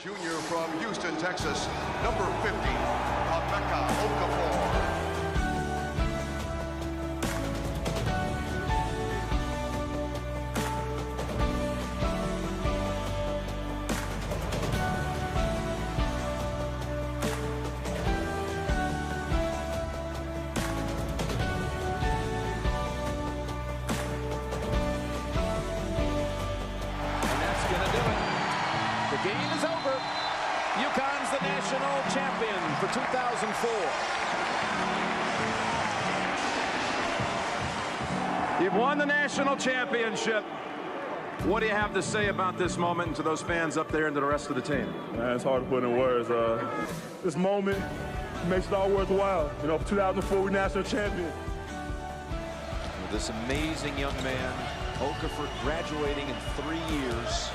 junior from Houston, Texas, number 50, Emeka Okafor. The game is over. UConn's the national champion for 2004. You've won the national championship. What do you have to say about this moment and to those fans up there and to the rest of the team? Man, it's hard to put in words. This moment makes it all worthwhile. You know, 2004, we're national champion. This amazing young man, Okafor, graduating in 3 years.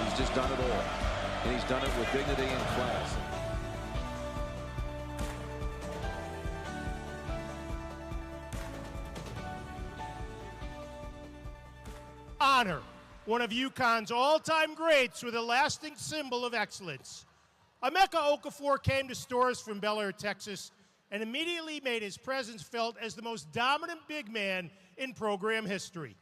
He's just done it all, and he's done it with dignity and class. Honor one of UConn's all-time greats with a lasting symbol of excellence. Emeka Okafor came to Storrs from Bel Air, Texas, and immediately made his presence felt as the most dominant big man in program history.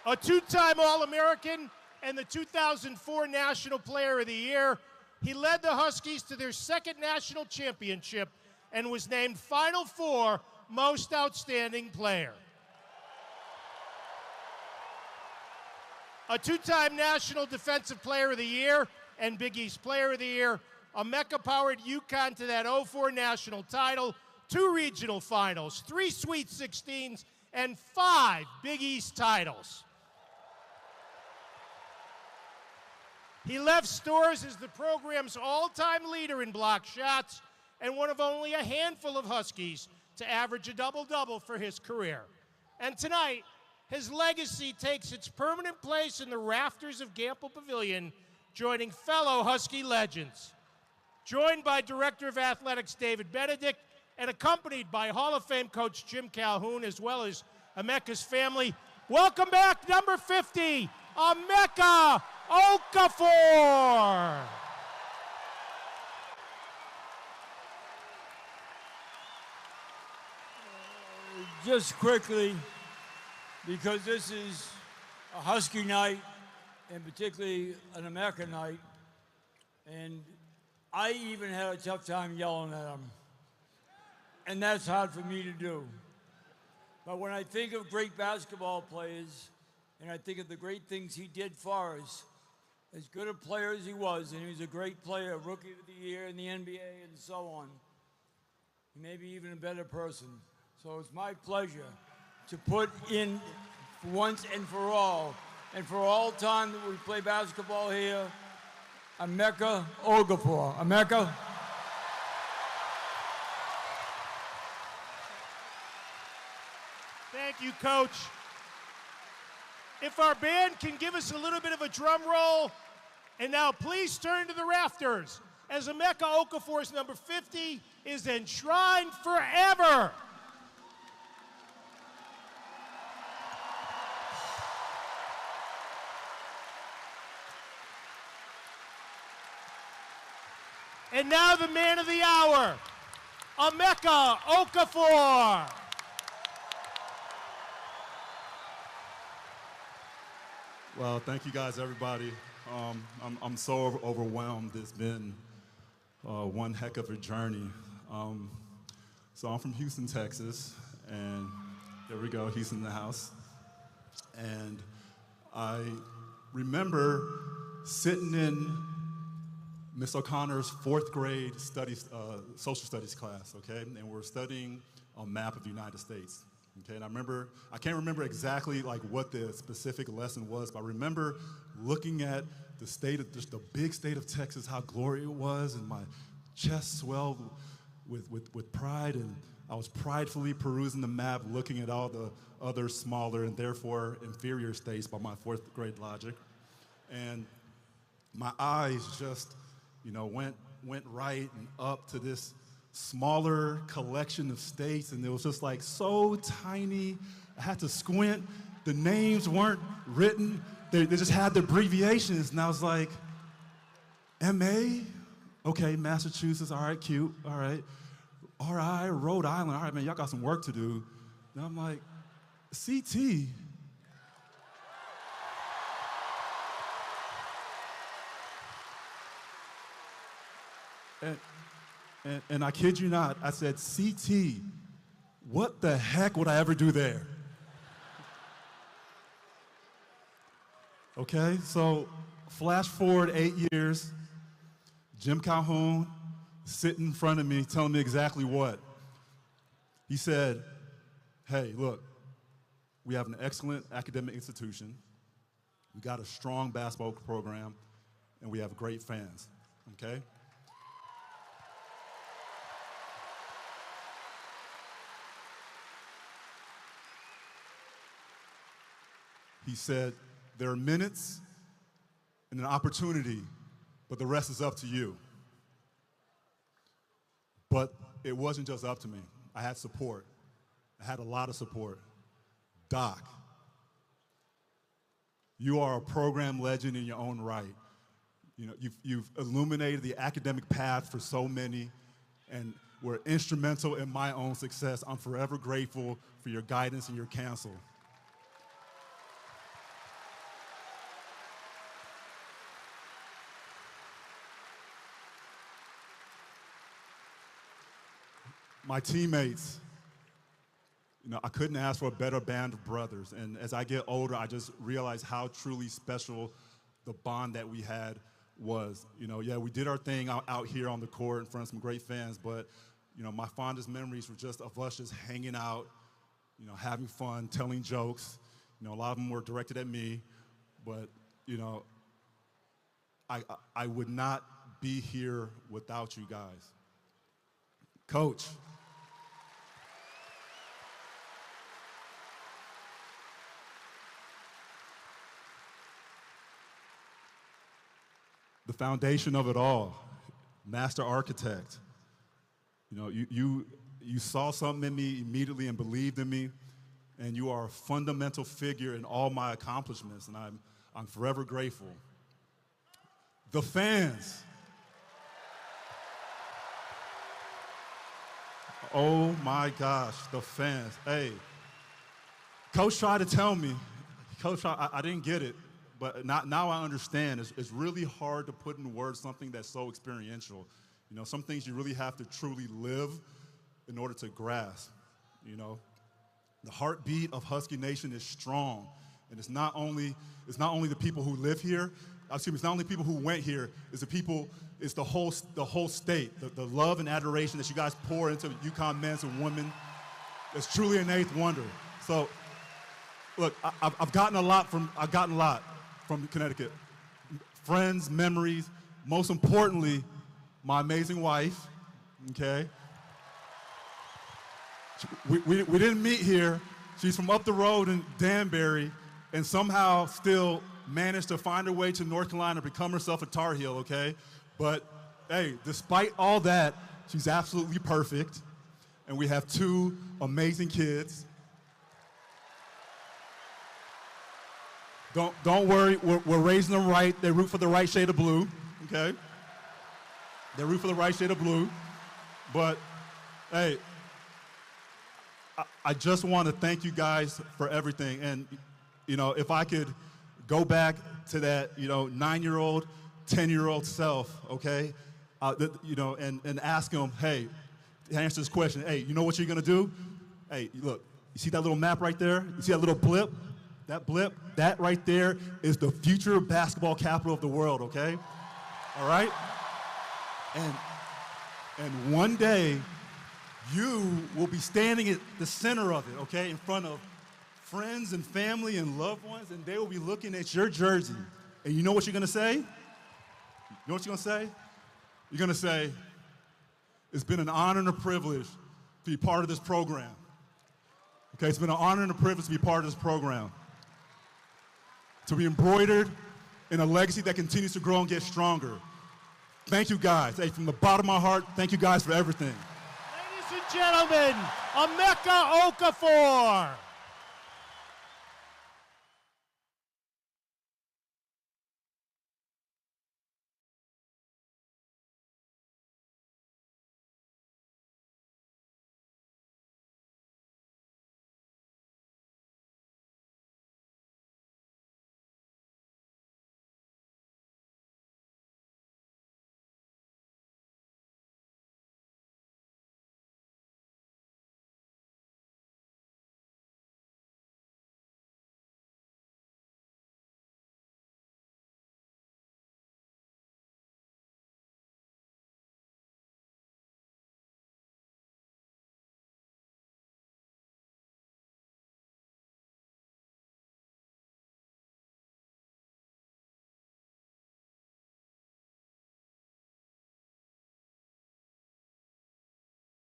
A two-time All-American and the 2004 National Player of the Year, he led the Huskies to their second national championship and was named Final Four Most Outstanding Player. A two-time National Defensive Player of the Year and Big East Player of the Year, Emeka powered UConn to that 04 national title, 2 regional finals, 3 Sweet 16s, and 5 Big East titles. He left Storrs as the program's all-time leader in block shots and one of only a handful of Huskies to average a double-double for his career. And tonight, his legacy takes its permanent place in the rafters of Gamble Pavilion, joining fellow Husky legends. Joined by Director of Athletics David Benedict and accompanied by Hall of Fame coach Jim Calhoun, as well as Emeka's family, welcome back number 50, Emeka Okafor. Just quickly, because this is a Husky night, and particularly an Emeka night, and I even had a tough time yelling at him. And that's hard for me to do. But when I think of great basketball players, and I think of the great things he did for us, as good a player as he was, and he was a great player, Rookie of the Year in the NBA and so on, maybe even a better person. So it's my pleasure to put in, for once and for all time that we play basketball here, Emeka Okafor. Emeka. Thank you, Coach. If our band can give us a little bit of a drum roll, and now please turn to the rafters as Emeka Okafor's number 50 is enshrined forever. And now the man of the hour, Emeka Okafor. Well, thank you guys, everybody. I'm so overwhelmed. It's been one heck of a journey. So I'm from Houston, Texas, and there we go, Houston in the house. And I remember sitting in Miss O'Connor's 4th grade social studies class, okay? And we're studying a map of the United States, okay? And I can't remember exactly like what the specific lesson was, but I remember looking at the state of, just the big state of Texas, how glorious it was, and my chest swelled with pride, and I was pridefully perusing the map, looking at all the other smaller and therefore inferior states by my 4th grade logic. And my eyes just, went right and up to this smaller collection of states, and it was just like so tiny. I had to squint the names weren't written. They just had the abbreviations. And I was like, M.A.? Okay, Massachusetts, all right, cute, all right. R.I., Rhode Island, all right, man, y'all got some work to do. And I'm like, C.T.? And I kid you not, I said, CT, what the heck would I ever do there? Okay, so flash forward 8 years, Jim Calhoun sitting in front of me telling me exactly what. He said, hey, look, we have an excellent academic institution, we got a strong basketball program, and we have great fans, okay? He said, there are minutes and an opportunity, but the rest is up to you. But it wasn't just up to me. I had support. I had a lot of support. Doc, you are a program legend in your own right. You know, you've illuminated the academic path for so many and were instrumental in my own success. I'm forever grateful for your guidance and your counsel. My teammates, you know, I couldn't ask for a better band of brothers. And as I get older, I just realize how truly special the bond that we had was. You know, yeah, we did our thing out here on the court in front of some great fans, but, you know, my fondest memories were just of us just hanging out, you know, having fun, telling jokes. You know, a lot of them were directed at me, but, you know, I would not be here without you guys. Coach. The foundation of it all, master architect. You know, you saw something in me immediately and believed in me, and you are a fundamental figure in all my accomplishments, and I'm forever grateful. The fans. Oh my gosh, the fans. Hey, Coach tried to tell me, I didn't get it. But now I understand. It's really hard to put into words something that's so experiential. You know, some things you really have to truly live in order to grasp. You know, the heartbeat of Husky Nation is strong, and it's not only the people who live here. Excuse me, it's not only people who went here. It's the people. It's the whole state. The love and adoration that you guys pour into UConn men and women. It's truly an eighth wonder. So, look, I've gotten a lot from Connecticut. Friends, memories, most importantly, my amazing wife, okay? We didn't meet here. She's from up the road in Danbury and somehow still managed to find her way to North Carolina to become herself a Tar Heel, okay? But, hey, despite all that, she's absolutely perfect. And we have two amazing kids. Don't worry, we're raising them right. They root for the right shade of blue, okay? They root for the right shade of blue. But, hey, I just want to thank you guys for everything. And, you know, if I could go back to that, you know, 9-year-old, 10-year-old self, okay? You know, and ask him, hey, to answer this question, hey, you know what you're going to do? Hey, look, you see that little map right there? You see that little blip? That blip, that right there is the future basketball capital of the world, okay? All right? And one day, you will be standing at the center of it, okay, in front of friends and family and loved ones, and they will be looking at your jersey. And you know what you're going to say? You know what you're going to say? You're going to say, it's been an honor and a privilege to be part of this program. Okay, it's been an honor and a privilege to be part of this program. To be embroidered in a legacy that continues to grow and get stronger. Thank you guys. Hey, from the bottom of my heart, thank you guys for everything. Ladies and gentlemen, Emeka Okafor.